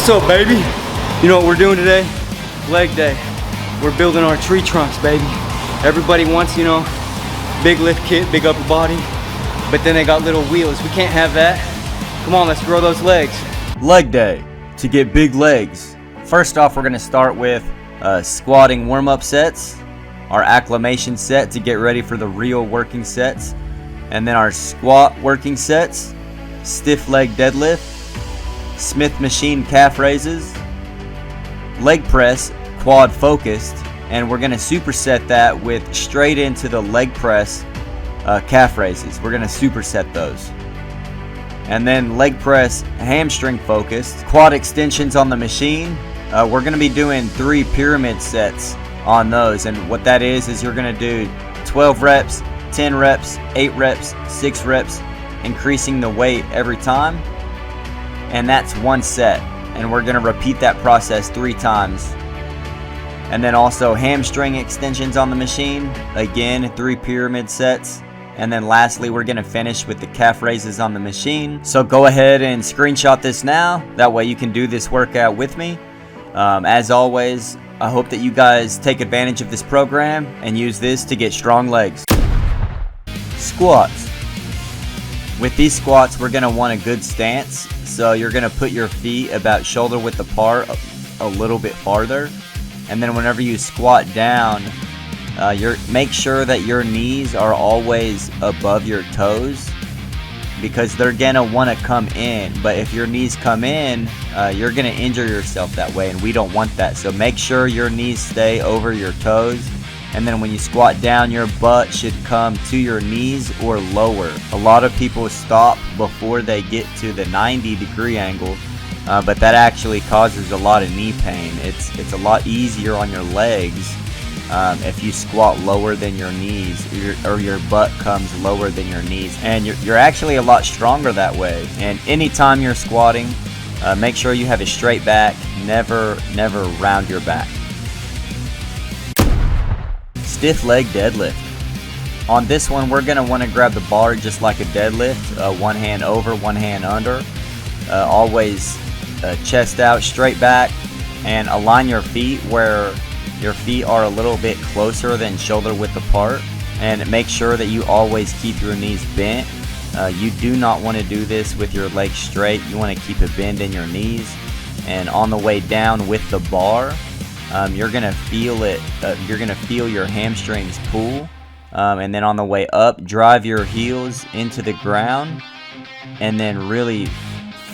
What's up, baby? You know what we're doing today? Leg day. We're building our tree trunks, baby. Everybody wants, you know, big lift kit, big upper body, but then they got little wheels. We can't have that. Come on, let's grow those legs. Leg day to get big legs. First off, we're gonna start with squatting warm-up sets, our acclimation set to get ready for the real working sets, and then our squat working sets, stiff leg deadlift, Smith machine calf raises, leg press quad focused, and we're gonna superset that with straight into the leg press calf raises. We're gonna superset those. And then leg press hamstring focused, quad extensions on the machine. We're gonna be doing 3 pyramid sets on those, and what that is you're gonna do 12 reps, 10 reps, 8 reps, 6 reps, increasing the weight every time. And that's 1 set, and we're going to repeat that process 3 times. And then also hamstring extensions on the machine, again 3 pyramid sets. And then lastly, we're going to finish with the calf raises on the machine. So go ahead and screenshot this now, that way you can do this workout with me. As always, I hope that you guys take advantage of this program and use this to get strong legs. Squats. With these squats, we're going to want a good stance. So you're going to put your feet about shoulder width apart a little bit farther. And then whenever you squat down, make sure that your knees are always above your toes, because they're going to want to come in. But if your knees come in, you're going to injure yourself that way, and we don't want that. So make sure your knees stay over your toes. And then when you squat down, your butt should come to your knees or lower. A lot of people stop before they get to the 90-degree angle, but that actually causes a lot of knee pain. It's a lot easier on your legs if you squat lower than your knees, or your butt comes lower than your knees. And you're actually a lot stronger that way. And anytime you're squatting, make sure you have a straight back, never round your back. Stiff leg deadlift. On this one, we're going to want to grab the bar just like a deadlift, 1 hand over, 1 hand under. Always chest out, straight back, and align your feet where your feet are a little bit closer than shoulder width apart. And make sure that you always keep your knees bent. You do not want to do this with your legs straight. You want to keep a bend in your knees. And on the way down with the bar, you're gonna feel it. You're gonna feel your hamstrings pull, and then on the way up, drive your heels into the ground, and then really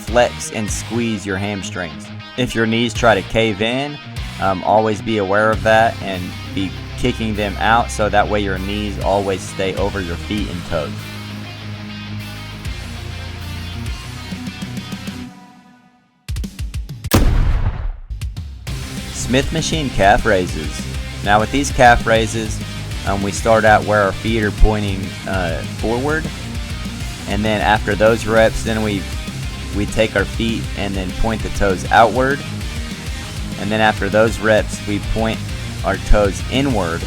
flex and squeeze your hamstrings. If your knees try to cave in, always be aware of that and be kicking them out, so that way your knees always stay over your feet and toes. Smith machine calf raises. Now with these calf raises, we start out where our feet are pointing forward, and then after those reps, then we take our feet and then point the toes outward, and then after those reps, we point our toes inward,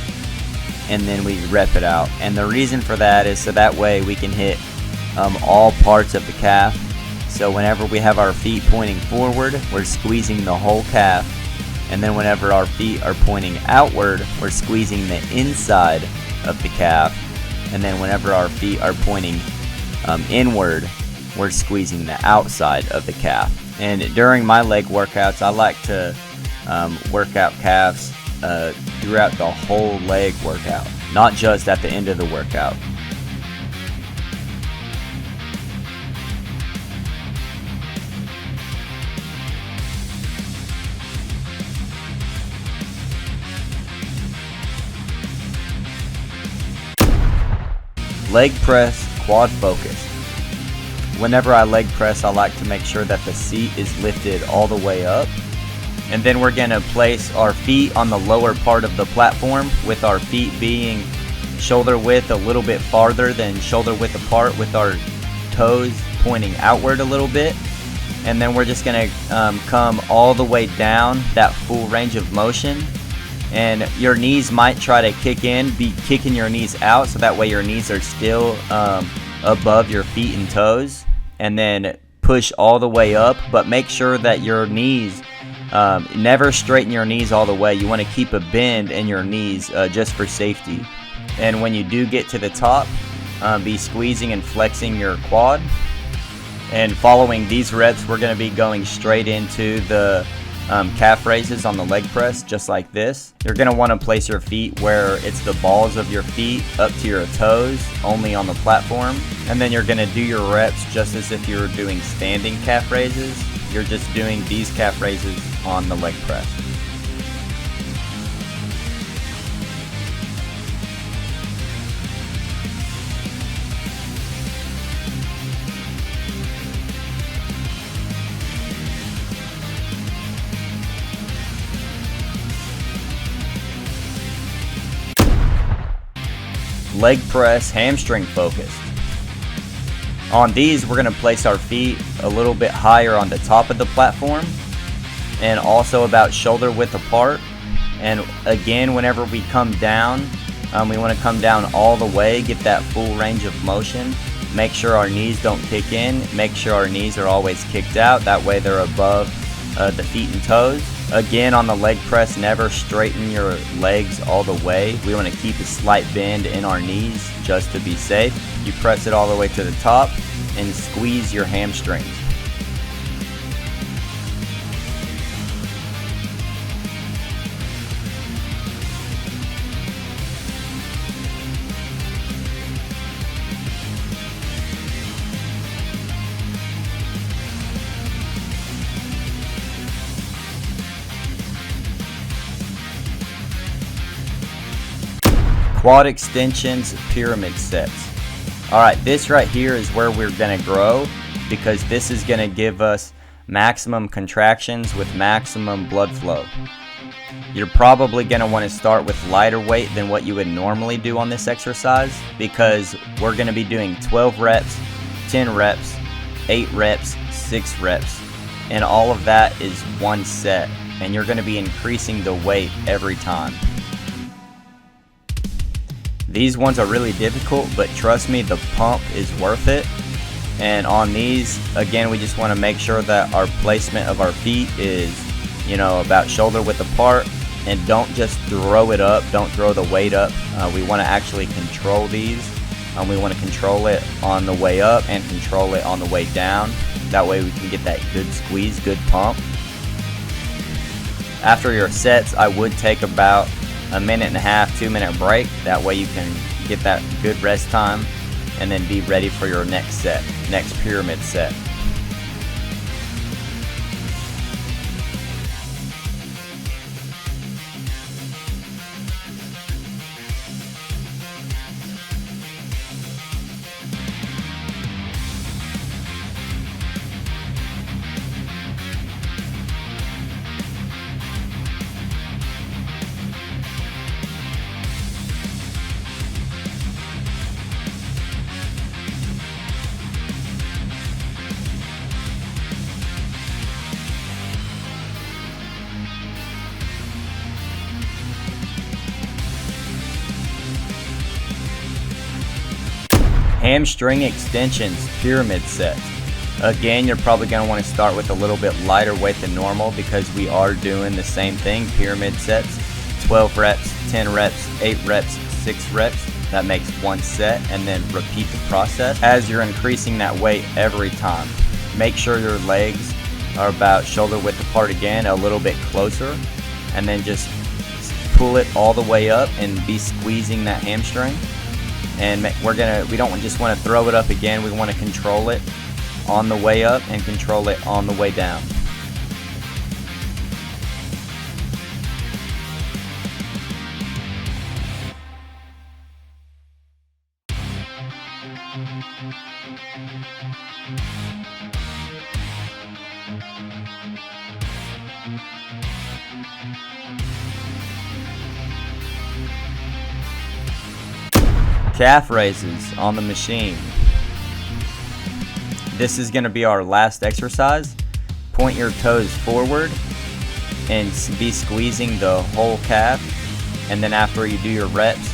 and then we rep it out. And the reason for that is so that way we can hit all parts of the calf. So whenever we have our feet pointing forward, we're squeezing the whole calf. And then whenever our feet are pointing outward, we're squeezing the inside of the calf. And then whenever our feet are pointing inward, we're squeezing the outside of the calf. And during my leg workouts, I like to work out calves throughout the whole leg workout, not just at the end of the workout. Leg press, quad focused. Whenever I leg press, I like to make sure that the seat is lifted all the way up. And then we're gonna place our feet on the lower part of the platform, with our feet being shoulder width a little bit farther than shoulder width apart, with our toes pointing outward a little bit. And then we're just gonna come all the way down that full range of motion. And your knees might try to kick in, be kicking your knees out, so that way your knees are still above your feet and toes. And then push all the way up, but make sure that your knees, never straighten your knees all the way. You want to keep a bend in your knees just for safety. And when you do get to the top, be squeezing and flexing your quad. And following these reps, we're going to be going straight into the calf raises on the leg press, just like this. You're going to want to place your feet where it's the balls of your feet up to your toes, only on the platform. And then you're going to do your reps just as if you were doing standing calf raises. You're just doing these calf raises on the leg press. Leg press, hamstring focused. On these, we're going to place our feet a little bit higher on the top of the platform, and also about shoulder width apart. And again, whenever we come down, we want to come down all the way, get that full range of motion. Make sure our knees don't kick in, make sure our knees are always kicked out, that way they're above the feet and toes. Again, on the leg press, never straighten your legs all the way. We want to keep a slight bend in our knees just to be safe. You press it all the way to the top and squeeze your hamstrings. Quad extensions, pyramid sets. Alright, this right here is where we're going to grow, because this is going to give us maximum contractions with maximum blood flow. You're probably going to want to start with lighter weight than what you would normally do on this exercise, because we're going to be doing 12 reps, 10 reps, 8 reps, 6 reps, and all of that is one set, and you're going to be increasing the weight every time. These ones are really difficult, but trust me, the pump is worth it. And on these, again, we just want to make sure that our placement of our feet is, about shoulder width apart, and don't just throw it up, don't throw the weight up. We want to actually control these. We want to control it on the way up and control it on the way down. That way we can get that good squeeze, good pump. After your sets, I would take about a 1.5 minute, 2 minute break. That way you can get that good rest time and then be ready for your next set, next pyramid set. Hamstring extensions, pyramid sets. Again, you're probably going to want to start with a little bit lighter weight than normal, because we are doing the same thing, pyramid sets. 12 reps, 10 reps, 8 reps, 6 reps. That makes one set, and then repeat the process as you're increasing that weight every time. Make sure your legs are about shoulder width apart again, a little bit closer, and then just pull it all the way up and be squeezing that hamstring. And we don't just want to throw it up again, we want to control it on the way up and control it on the way down. Calf raises on the machine. This is going to be our last exercise. Point your toes forward and be squeezing the whole calf. And then after you do your reps,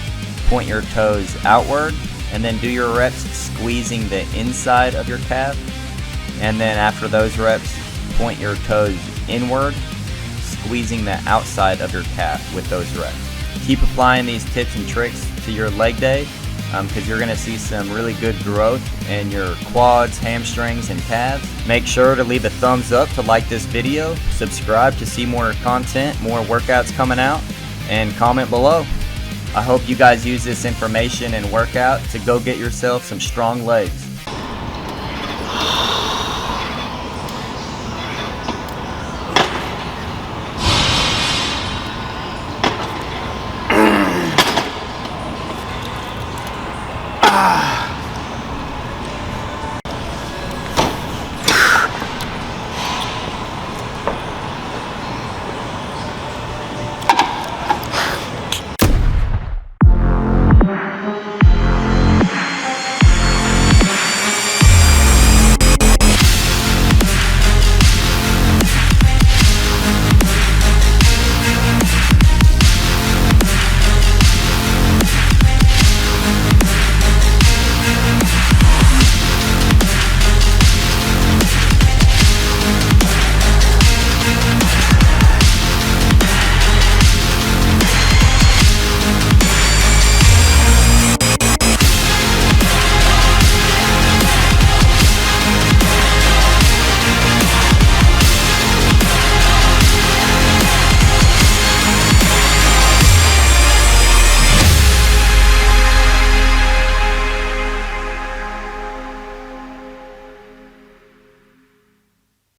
point your toes outward and then do your reps squeezing the inside of your calf. And then after those reps, point your toes inward, squeezing the outside of your calf with those reps. Keep applying these tips and tricks to your leg day because you're going to see some really good growth in your quads, hamstrings, and calves. Make sure to leave a thumbs up to like this video, subscribe to see more content, more workouts coming out, and comment below. I hope you guys use this information and workout to go get yourself some strong legs.